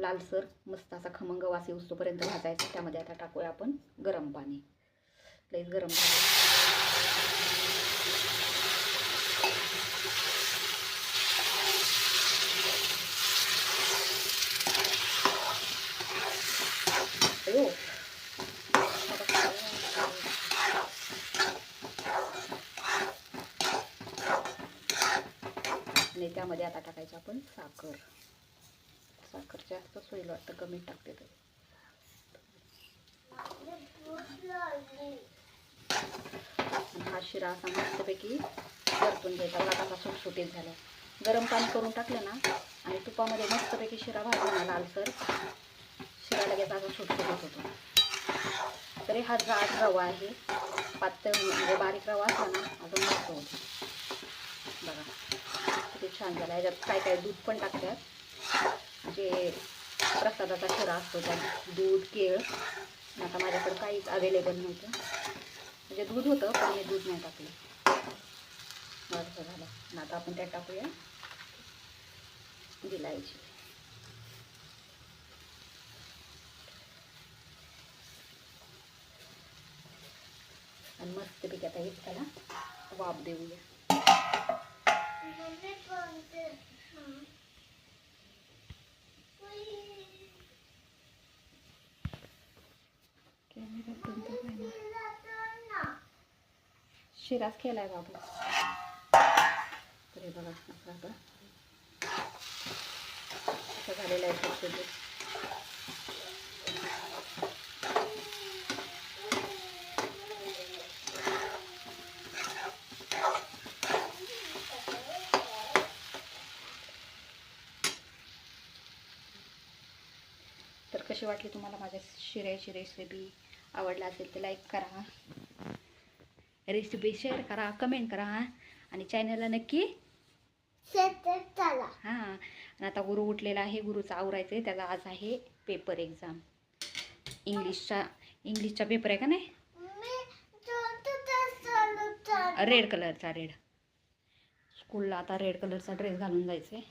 लालसर मस्त असा खमंग वास येऊस्तोपर्यंत भाजायचा. त्यामध्ये आता टाकूया आपण गरम पाणी. लईच गरम अयो आणि त्यामध्ये आता टाकायचं आपण साखर. साखर जास्त सोयीला वाटतं, कमी टाकते तरी. हा शिरा असा मस्तपैकी परतून घ्यायचा. बघा असा सुटसुटीत झाला. गरम पाणी करून टाकलं ना आणि तुपामध्ये मस्तपैकी शिरा भाजला ना लालसर, शिरा लगेच असा सुटसुटीत होतो. तरी हा जाड रवा आहे, पातळ म्हणजे बारीक रवा असला ना अजून मस्त होतो. बघा किती छान झाला. याच्यात काय काय दूध पण टाकतात, जे प्रसादाचा शिरा असतो त्यात दूध, केळ. आता माझ्याकडे काहीच अवेलेबल नव्हतं, म्हणजे दूध होतं पण मी दूध नाही टाकलं. असं झालं. आता आपण त्यात टाकूया गिलायची. आणि मस्तपैकी आता एक त्याला वाफ देऊया. शिराच केलाय बाबू. तरी बघा असं झालेलं आहे सुटसुटीत. तर कशी वाटली तुम्हाला माझ्या शिऱ्याची रेसिपी? आवडला असेल तर लाईक करा, रेसिपी शेअर करा, कमेंट करा आणि चॅनलला नक्की हां. आणि आता गुरु उठलेला आहे, गुरुचं आवरायचं आहे. त्याचा आज आहे पेपर एक्झाम. इंग्लिशचा पेपर आहे का नाही? रेड कलरचा. स्कूलला आता रेड कलरचा ड्रेस घालून जायचं आहे.